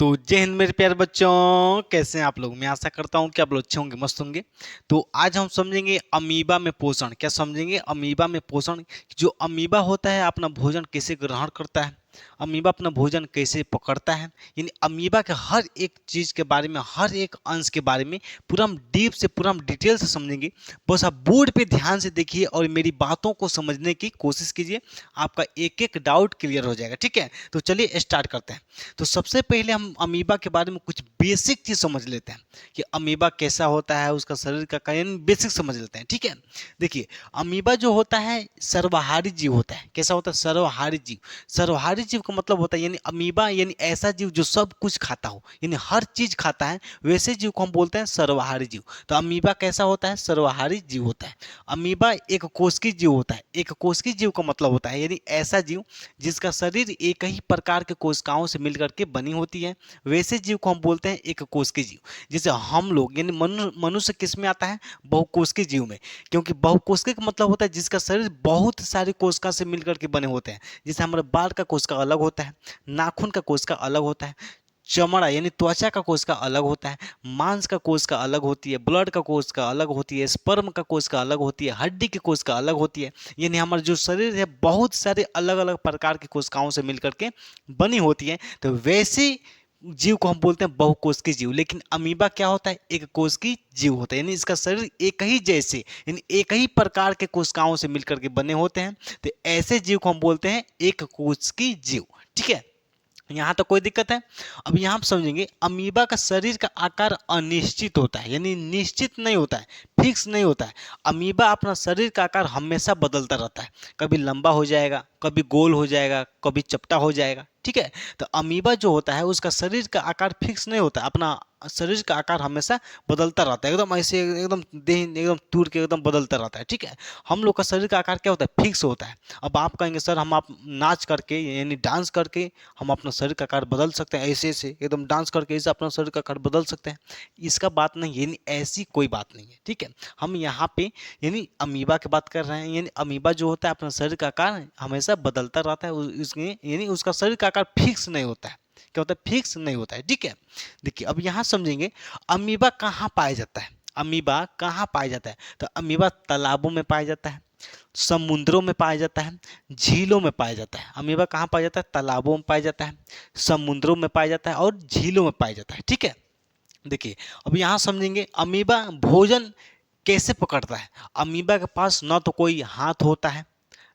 तो जय हिंद मेरे प्यारे बच्चों, कैसे हैं आप लोग। मैं आशा करता हूं कि आप लोग अच्छे होंगे, मस्त होंगे। तो आज हम समझेंगे अमीबा में पोषण। क्या समझेंगे? अमीबा में पोषण। जो अमीबा होता है अपना भोजन कैसे ग्रहण करता है, अमीबा अपना भोजन कैसे पकड़ता है, यानी अमीबा के हर एक चीज़ के बारे में, हर एक अंश के बारे में पूरा हम डीप से, पूरा हम डिटेल से समझेंगे। बस आप बोर्ड पे ध्यान से देखिए और मेरी बातों को समझने की कोशिश कीजिए। आपका एक एक डाउट क्लियर हो जाएगा। ठीक है, तो चलिए स्टार्ट करते हैं। तो सबसे पहले हम अमीबा के बारे में कुछ बेसिक चीज समझ लेते हैं कि अमीबा कैसा होता है, उसका शरीर का कार्य बेसिक समझ लेते हैं। ठीक है, देखिए अमीबा जो होता है सर्वहारी जीव होता है। कैसा होता है? सर्वहारी जीव। सर्वहारी जीव का मतलब होता है यानी अमीबा यानी ऐसा जीव जो सब कुछ खाता हो, यानी हर चीज खाता है, वैसे जीव को हम बोलते हैं सर्वहारी जीव। तो अमीबा कैसा होता है? सर्वहारी जीव होता है। अमीबा एक कोशिकीय जीव होता है। एक कोशिकीय जीव का मतलब होता है यानी ऐसा जीव जिसका शरीर एक ही प्रकार के कोशिकाओं से मिलकर के बनी होती है, वैसे जीव को हम बोलते हैं एक कोशिकीय जीव। जैसे हम लोग यानी मनुष्य किस में आता है? बहुकोशिकीय जीव में। क्योंकि बहुकोशिकीय का मतलब होता है जिसका शरीर बहुत सारी कोशिका से मिलकर के बने होते हैं। जैसे हमारे बाल का कोशिका अलग होता है, नाखून का कोशिका अलग होता है, चमड़ा यानी त्वचा का कोशिका अलग होता है, मांस का कोशिका अलग होती है, ब्लड का कोशिका अलग होती है, स्पर्म का कोशिका अलग होती है, हड्डी की कोशिका अलग होती है। यानी हमारा जो शरीर है बहुत सारे अलग अलग प्रकार की कोशिकाओं से मिलकर के बनी होती है। तो वैसे जीव को हम बोलते हैं बहुकोशिकीय जीव। लेकिन अमीबा क्या होता है? एक कोशिकीय जीव होता है, यानी इसका शरीर एक ही जैसे यानी एक ही प्रकार के कोशिकाओं से मिलकर के बने होते हैं। तो ऐसे जीव को हम बोलते हैं एक कोशिकीय जीव। ठीक है, यहाँ तो कोई दिक्कत है? अब यहाँ आप समझेंगे अमीबा का शरीर का आकार अनिश्चित होता है, यानी निश्चित नहीं होता है, फिक्स नहीं होता है। अमीबा अपना शरीर का आकार हमेशा बदलता रहता है। कभी लंबा हो जाएगा, कभी गोल हो जाएगा, कभी चपटा हो जाएगा। ठीक है, तो अमीबा जो होता है उसका शरीर का आकार फिक्स नहीं होता, अपना शरीर का आकार हमेशा बदलता रहता है, एकदम ऐसे एकदम देह एकदम तूर के एकदम बदलता रहता है। ठीक है, हम लोग का शरीर का आकार क्या होता है? फिक्स होता है। अब आप कहेंगे सर हम आप नाच करके यानी डांस करके हम अपना शरीर का आकार बदल सकते हैं, ऐसे ऐसे एकदम डांस करके ऐसे अपना शरीर का आकार बदल सकते हैं? इसका बात नहीं है, यानी ऐसी कोई बात नहीं है। ठीक है, हम यहाँ पे यानी अमीबा की बात कर रहे हैं। यानी अमीबा जो होता है अपना शरीर का आकार हमेशा बदलता रहता है, उसमें यानी उसका शरीर का आकार फिक्स नहीं होता है। क्या होता है? फिक्स नहीं होता है। ठीक है, देखिए अब यहाँ समझेंगे अमीबा कहाँ पाया जाता है। अमीबा कहाँ पाया जाता है? तो अमीबा तालाबों में पाया जाता है, समुद्रों में पाया जाता है, झीलों में पाया जाता है। अमीबा कहाँ पाया जाता है? तालाबों में पाया जाता है, समुद्रों में पाया जाता है और झीलों में पाया जाता है। ठीक है, देखिए अब यहाँ समझेंगे अमीबा भोजन कैसे पकड़ता है। अमीबा के पास न तो कोई हाथ होता है,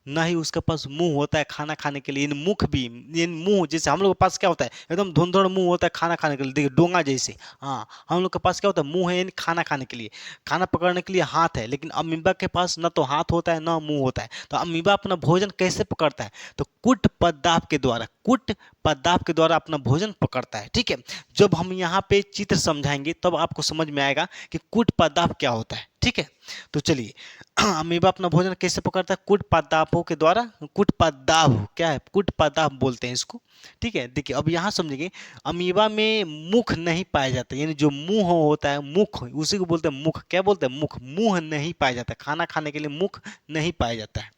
ना ही उसके पास मुंह होता है खाना खाने के लिए। इन मुख भी, इन मुंह जैसे हम लोग के पास क्या होता है? एकदम धुंधड़ मुंह होता है खाना खाने के लिए, देखिए डोंगा जैसे। हाँ, हम लोग के पास क्या होता है? मुंह है यानी खाना खाने के लिए, खाना पकड़ने के लिए हाथ है। लेकिन अमीबा के पास ना तो हाथ होता है ना मुंह होता है। तो अमीबा अपना भोजन कैसे पकड़ता है? तो कुट पदार्थ के द्वारा, कुट पदार्थ के द्वारा अपना भोजन पकड़ता है। ठीक है, जब हम यहाँ पे चित्र समझाएंगे तब आपको समझ में आएगा कि कुट पदार्थ क्या होता है। ठीक है, तो चलिए अमीबा अपना भोजन कैसे पकड़ता है? कुट पदार्थों के द्वारा। कुट पदार्थ क्या है? कुट पदार्थ बोलते हैं इसको। ठीक है, देखिए अब यहाँ समझेंगे अमीबा में मुख नहीं पाया जाता, यानी जो मुंह होता है, मुख उसी को बोलते हैं मुख। क्या बोलते हैं? मुख। मुंह नहीं पाया जाता, खाना खाने के लिए मुख नहीं पाया जाता है।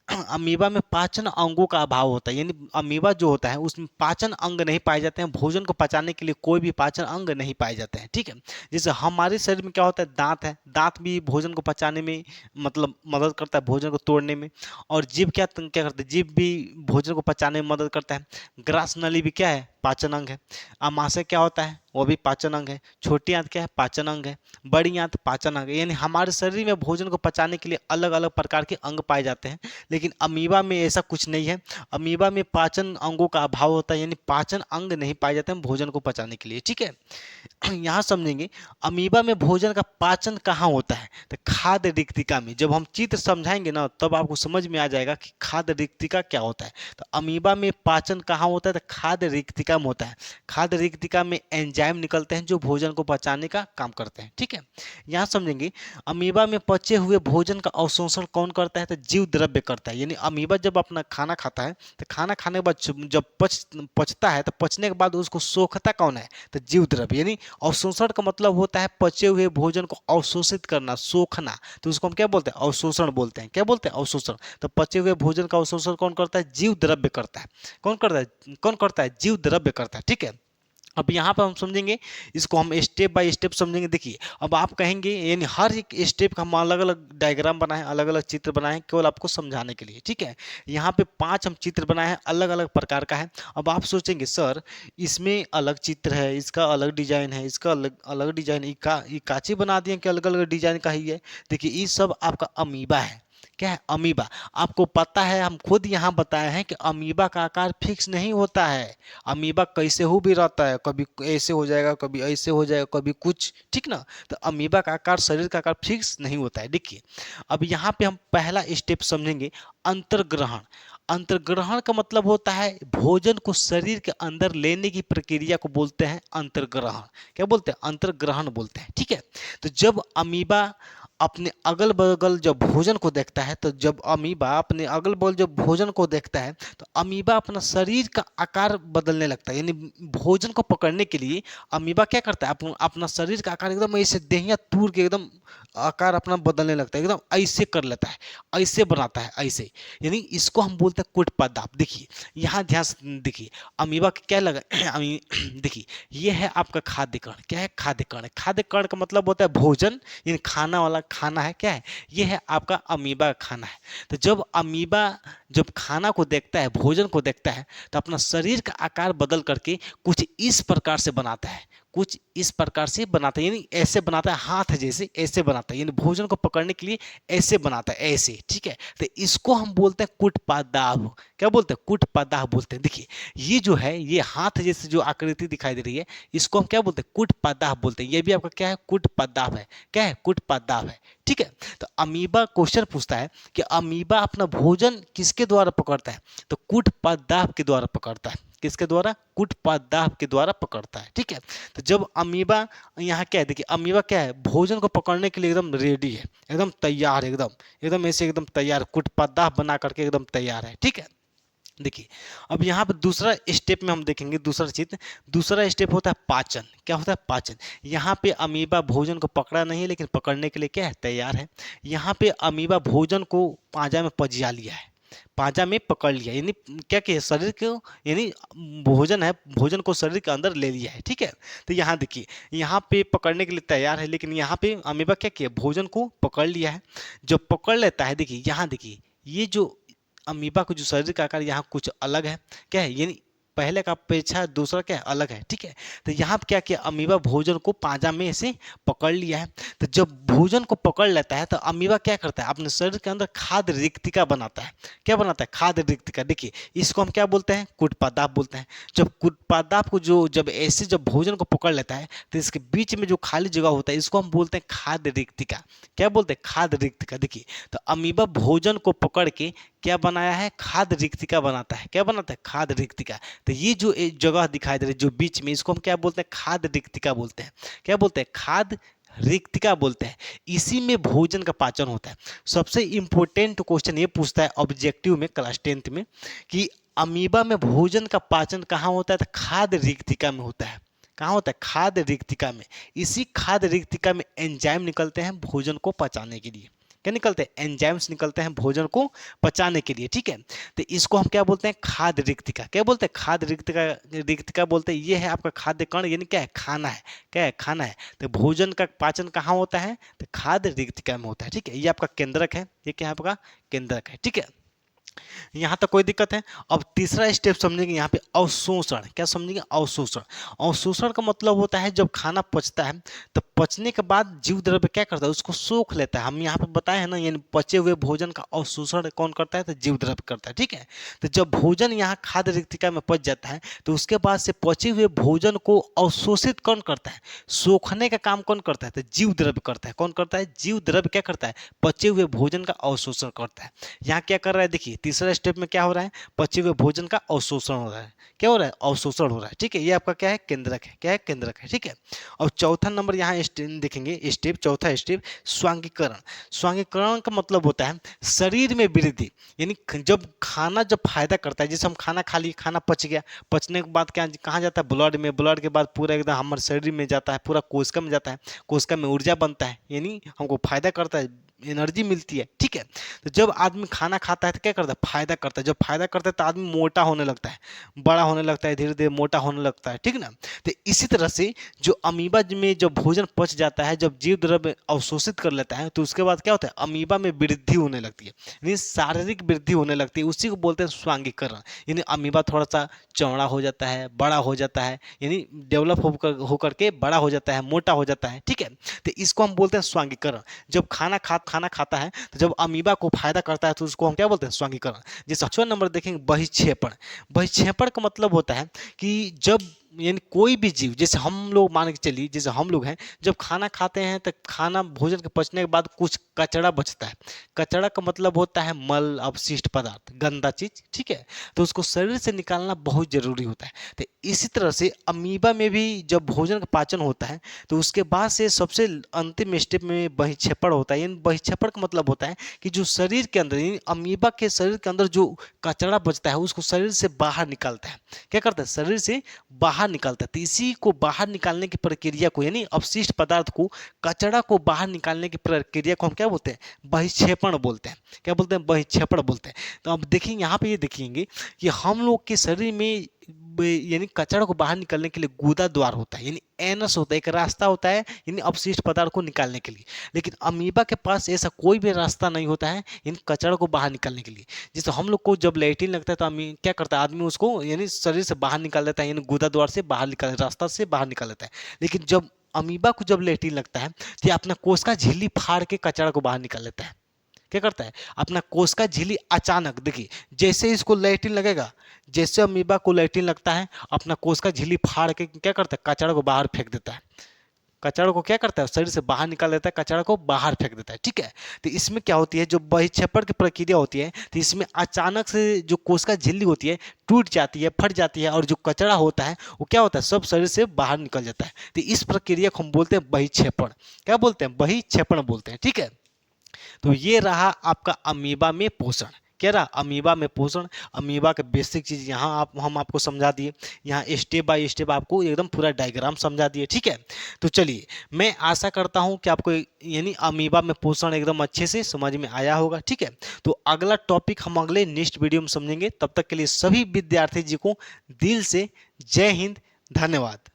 अमीबा में पाचन अंगों का अभाव होता है, यानी अमीबा जो होता है उसमें पाचन अंग नहीं पाए जाते हैं। भोजन को पचाने के लिए कोई भी पाचन अंग नहीं पाए जाते हैं। ठीक है, जैसे हमारे शरीर में क्या होता है? दांत है, दांत भी भोजन को पचाने में मतलब मदद करता है, भोजन को तोड़ने में। और जीभ क्या क्या करता है? जीभ भी भोजन को पचाने में मदद करता है। ग्रास नली भी क्या है? पाचन अंग है। अमाशय क्या होता है? वो भी पाचन अंग है। छोटी आंत क्या है? पाचन अंग है। बड़ी आंत पाचन अंग है। यानी हमारे शरीर में भोजन को पचाने के लिए अलग अलग प्रकार के अंग पाए जाते हैं। लेकिन अमीबा में ऐसा कुछ नहीं है। अमीबा में पाचन अंगों का अभाव होता है, यानी पाचन अंग नहीं पाए जाते हैं भोजन को पचाने के लिए। ठीक है, यहाँ समझेंगे अमीबा में भोजन का पाचन कहाँ होता है? तो खाद्य रिक्तिका में। जब हम चित्र समझाएंगे ना तब आपको समझ में आ जाएगा कि खाद्य रिक्तिका क्या होता है। तो अमीबा में पाचन कहाँ होता है? तो खाद्य रिक्तिका में होता है। खाद्य रिक्तिका में एंजाइम निकलते हैं जो भोजन को पचाने का काम करते हैं। ठीक है, यहाँ समझेंगे अमीबा में पचे हुए भोजन का अवशोषण कौन करता है? तो जीव द्रव्य करता है। यानी अमीबा जब अपना खाना खाता है तो खाना खाने के बाद जब पचता है तो पचने के बाद उसको सोखता कौन है? तो जीव द्रव्य। यानी अवशोषण का मतलब होता है पचे हुए भोजन को अवशोषित करना, सोखना। तो उसको हम क्या बोलते हैं? अवशोषण बोलते हैं। क्या बोलते हैं? अवशोषण। तो पचे हुए भोजन का अवशोषण कौन करता है? जीव द्रव्य करता है। कौन करता है? कौन करता है? जीव द्रव्य करता है। ठीक है, अब यहाँ पर हम समझेंगे, इसको हम स्टेप बाय स्टेप समझेंगे। देखिए अब आप कहेंगे, यानी हर एक स्टेप का हम अलग अलग डायग्राम बनाए, अलग अलग चित्र बनाए केवल आपको समझाने के लिए, ठीक है। यहाँ पे 5 हम चित्र बनाए हैं, अलग अलग प्रकार का है। अब आप सोचेंगे सर इसमें अलग चित्र है, इसका अलग डिजाइन है, इसका अलग अलग डिजाइन, ये काची बना दिए कि अलग अलग डिजाइन का ही है। देखिए ये सब आपका अमीबा है। क्या है? अमीबा। आपको पता है, हम खुद यहाँ बताए हैं कि अमीबा का आकार फिक्स नहीं होता है। अमीबा कैसे हो भी रहता है, कभी ऐसे हो जाएगा, कभी ऐसे हो जाएगा, कभी कुछ, ठीक ना। तो अमीबा का आकार, शरीर का आकार फिक्स नहीं होता है। देखिए अब यहाँ पे हम पहला स्टेप समझेंगे, अंतर्ग्रहण। अंतर्ग्रहण का मतलब होता है भोजन को शरीर के अंदर लेने की प्रक्रिया को बोलते हैं अंतर्ग्रहण। क्या बोलते हैं? अंतर्ग्रहण बोलते हैं, ठीक है। तो जब अमीबा अपने अगल बगल जब भोजन को देखता है, तो जब अमीबा अपने अगल बगल जब भोजन को देखता है, तो अमीबा अपना शरीर का आकार बदलने लगता है। यानी भोजन को पकड़ने के लिए अमीबा क्या करता है, अपना शरीर का आकार एकदम ऐसे देहिया तूर के एकदम आकार अपना बदलने लगता है, एकदम ऐसे कर लेता है, ऐसे बनाता है, ऐसे। यानी इसको हम बोलते हैं कुटपदाप। देखिए यहाँ ध्यान से देखिए, अमीबा क्या लगा देखिए ये है आपका खाद्य कण। क्या है? खाद्य कण। खाद्य कण का मतलब होता है भोजन, यानी खाना वाला खाना है। क्या है? ये है आपका अमीबा का खाना है। तो जब अमीबा जब खाना को देखता है, भोजन को देखता है, तो अपना शरीर का आकार बदल करके कुछ इस प्रकार से बनाता है, कुछ इस प्रकार से बनाता है, यानी ऐसे बनाता है, हाथ जैसे ऐसे बनाता है, यानी भोजन को पकड़ने के लिए ऐसे बनाता है, ऐसे, ठीक है। तो इसको हम बोलते हैं कुटपदाभ। क्या बोलते हैं? कुटपदाभ बोलते हैं। देखिए ये जो है, ये हाथ जैसे जो आकृति दिखाई दे रही है, इसको हम क्या बोलते हैं? कुटपदाभ बोलते हैं। ये भी आपका क्या है? कुटपदाभ है। क्या है? कुटपदाभ है, ठीक है। तो अमीबा क्वेश्चन पूछता है कि अमीबा अपना भोजन किसके द्वारा पकड़ता है, तो कुटपदाभ के द्वारा पकड़ता है। किसके द्वारा? कुटपदाभ के द्वारा पकड़ता है, ठीक है। तो जब अमीबा यहाँ क्या है, देखिए अमीबा क्या है, भोजन को पकड़ने के लिए एकदम रेडी है, एकदम तैयार है, एकदम एकदम ऐसे एकदम तैयार, कुटपदाभ बना करके एकदम तैयार है, ठीक है। देखिए अब यहाँ पर दूसरा स्टेप में हम देखेंगे, दूसरा चित्र। दूसरा स्टेप होता है पाचन। क्या होता है? पाचन। यहाँ पे अमीबा भोजन को पकड़ा नहीं है, लेकिन पकड़ने के लिए क्या है? तैयार है। यहाँ पे अमीबा भोजन को पांजा में पजिया लिया है, पांजा में पकड़ लिया, यानी क्या किया? शरीर को, यानी भोजन है, भोजन को शरीर के अंदर ले लिया है, ठीक है। तो यहाँ देखिए, यहाँ पे पकड़ने के लिए तैयार है, लेकिन यहाँ पे अमीबा क्या किया? भोजन को पकड़ लिया है। जब पकड़ लेता है, देखिए यहाँ देखिए, ये जो अमीबा को जो शरीर का आकार यहाँ कुछ अलग है। क्या है? यानी पहले का अपेक्षा दूसरा क्या है? अलग है, ठीक है। तो यहाँ पे क्या किया? अमीबा भोजन को पांजा में से पकड़ लिया है। तो जब भोजन को पकड़ लेता है, तो अमीबा क्या करता है? अपने शरीर के अंदर खाद्य रिक्तिका बनाता है। क्या बनाता है? खाद्य रिक्तिका। देखिए इसको हम क्या बोलते हैं? कुटपदाप बोलते हैं। जब कुटपदाप को जो जब ऐसे जब भोजन को पकड़ लेता है, तो इसके बीच में जो खाली जगह होता है, इसको हम बोलते हैं खाद्य रिक्तिका। क्या बोलते हैं? खाद्य रिक्तिका। देखिए तो अमीबा भोजन को पकड़ के क्या बनाया है? खाद्य रिक्तिका बनाता है। क्या बनाता है? खाद्य रिक्तिका। तो ये जो एक जगह दिखाई दे रही है जो बीच में, इसको हम क्या बोलते हैं? खाद्य रिक्तिका बोलते हैं। क्या बोलते हैं? खाद्य रिक्तिका बोलते हैं। इसी में भोजन का पाचन होता है। सबसे इंपॉर्टेंट क्वेश्चन ये पूछता है ऑब्जेक्टिव में, क्लास 10th में, कि अमीबा में भोजन का पाचन कहाँ होता है? तो खाद्य रिक्तिका में होता है। कहाँ होता है? खाद्य रिक्तिका में। इसी खाद्य रिक्तिका में एंजाइम निकलते हैं भोजन को पचाने के लिए। क्या निकलते हैं? एंजाइम्स निकलते हैं भोजन को पचाने के लिए, ठीक है। तो इसको हम क्या बोलते हैं? खाद्य रिक्तिका। क्या बोलते हैं? खाद्य रिक्तिका। रिक्तिका बोलते हैं। ये है आपका खाद्य कण, यानी क्या है? खाना है। क्या है? खाना है। तो भोजन का पाचन कहाँ होता है? तो खाद्य रिक्तिका में होता है, ठीक है। ये आपका केंद्रक है। ये क्या है? आपका केंद्रक है, ठीक है। यहाँ तक कोई दिक्कत है? अब तीसरा स्टेप समझेंगे यहाँ पे, अवशोषण। क्या समझेंगे? अवशोषण। अवशोषण का मतलब होता है जब खाना पचता है, तो पचने के बाद जीव द्रव्य क्या करता है? उसको सोख लेता है। हम यहाँ पे बताए हैं ना, यानी पचे हुए भोजन का अवशोषण कौन करता है? तो जीव द्रव्य करता है, ठीक है। तो जब भोजन यहाँ खाद्य रिक्तिका में पच जाता है, तो उसके बाद से पचे हुए भोजन को अवशोषित कौन करता है? सोखने का काम कौन करता है? तो जीव द्रव्य करता है। कौन करता है? जीव द्रव्य क्या करता है? पचे हुए भोजन का अवशोषण करता है। यहाँ क्या कर रहा है? देखिए तीसरा स्टेप में क्या हो रहा है? पचे हुए भोजन का अवशोषण हो रहा है। क्या हो रहा है? अवशोषण हो रहा है, ठीक है। ये आपका क्या है? केंद्रक है। क्या है? केंद्रक है, ठीक है। और चौथा नंबर यहाँ देखेंगे स्टेप, चौथा स्टेप, स्वांगीकरण। स्वांगीकरण का मतलब होता है शरीर में वृद्धि, यानी जब खाना जब फायदा करता है, जैसे हम खाना खा लिए, खाना पच गया, पचने के बाद क्या कहाँ जाता है? ब्लड में। ब्लड के बाद पूरा एकदम हमारे शरीर में जाता है, पूरा कोशिका में जाता है, कोशिका में ऊर्जा बनता है, यानी हमको फायदा करता है, एनर्जी मिलती है, ठीक है। तो जब आदमी खाना खाता है तो क्या करता है, फायदा करता है। जब फायदा करता है तो आदमी मोटा होने लगता है, बड़ा होने लगता है, धीरे धीरे मोटा होने लगता है, ठीक ना। तो इसी तरह से जो अमीबा में जब भोजन पच जाता है, जब जीव द्रव्य अवशोषित कर लेता है, तो उसके बाद क्या होता है, अमीबा में वृद्धि होने लगती है, यानी शारीरिक वृद्धि होने लगती है। उसी को बोलते हैं स्वांगीकरण। यानी अमीबा थोड़ा सा चौड़ा हो जाता है, बड़ा हो जाता है, यानी डेवलप होकर के बड़ा हो जाता है, मोटा हो जाता है, ठीक है। तो इसको हम बोलते हैं स्वांगीकरण। जब खाना खाता है तो जब अमीबा को फायदा करता है तो उसको हम क्या बोलते हैं, स्वांगीकरण। जैसे 6 नंबर देखेंगे, बहिक्षेपण। बहिक्षेपण का मतलब होता है कि जब यानी कोई भी जीव, जैसे हम लोग मान के चलिए, जैसे हम लोग हैं, जब खाना खाते हैं तो खाना भोजन के पचने के बाद कुछ कचरा बचता है। कचरा का मतलब होता है मल, अवशिष्ट पदार्थ, गंदा चीज, ठीक है। तो उसको शरीर से निकालना बहुत जरूरी होता है। तो इसी तरह से अमीबा में भी जब भोजन का पाचन होता है तो उसके बाद से सबसे अंतिम स्टेप में बहिक्षेपण होता है। यानी बहिक्षेपण का मतलब होता है कि जो शरीर के अंदर, यानी अमीबा के शरीर के अंदर जो कचरा बचता है उसको शरीर से बाहर निकालता है। क्या करता है, शरीर से बाहर निकालता है। तो इसी को बाहर निकालने की प्रक्रिया को, यानी अपशिष्ट पदार्थ को, कचरा को बाहर निकालने की प्रक्रिया को हम क्या बोलते हैं, बहिक्षेपण बोलते हैं। क्या बोलते हैं, बहिक्षेपण बोलते हैं। तो अब देखिए यहाँ पे ये देखेंगे कि हम लोग के शरीर में यानी कचरा को बाहर निकालने के लिए गुदा द्वार होता है, यानी एनस होता है, एक रास्ता होता है, यानी अपशिष्ट पदार्थ को निकालने के लिए। लेकिन अमीबा के पास ऐसा कोई भी रास्ता नहीं होता है इन कचरा को बाहर निकालने के लिए। जैसे हम लोग को जब लैट्रिन लगता है तो क्या करता है, आदमी उसको यानी शरीर से बाहर निकाल देता है, यानी गुदा द्वार से बाहर निकाल, रास्ता से बाहर निकाल देता है। लेकिन जब अमीबा को जब लैट्रिन लगता है तो ये अपना कोशिका झिल्ली फाड़ के कचरा को बाहर निकाल लेता है। क्या करता है, अपना कोशिका झिल्ली अचानक, देखिए जैसे इसको लैट्रिन लगेगा, जैसे अमीबा को लैट्रिन लगता है, अपना कोशिका झिल्ली फाड़ के क्या करता है, कचरा को बाहर फेंक देता है। कचरा को क्या करता है, शरीर से बाहर निकाल देता है, कचरा को बाहर फेंक देता है, ठीक है। तो इसमें क्या होती है, जो बहिक्षेपण की प्रक्रिया होती है, तो इसमें अचानक से जो कोशिका झिल्ली होती है टूट जाती है, फट जाती है, और जो कचरा होता है वो क्या होता है, सब शरीर से बाहर निकल जाता है। तो इस प्रक्रिया को हम बोलते हैं बहिक्षेपण। क्या बोलते हैं, बहिक्षेपण बोलते हैं, ठीक है। तो ये रहा आपका अमीबा में पोषण। क्या रहा, अमीबा में पोषण। अमीबा के बेसिक चीज यहाँ हम आपको समझा दिए, यहाँ स्टेप बाय स्टेप आपको एकदम पूरा डायग्राम समझा दिए, ठीक है। तो चलिए, मैं आशा करता हूँ कि आपको यानी अमीबा में पोषण एकदम अच्छे से समझ में आया होगा, ठीक है। तो अगला टॉपिक हम अगले नेक्स्ट वीडियो में समझेंगे। तब तक के लिए सभी विद्यार्थी जी को दिल से जय हिंद, धन्यवाद।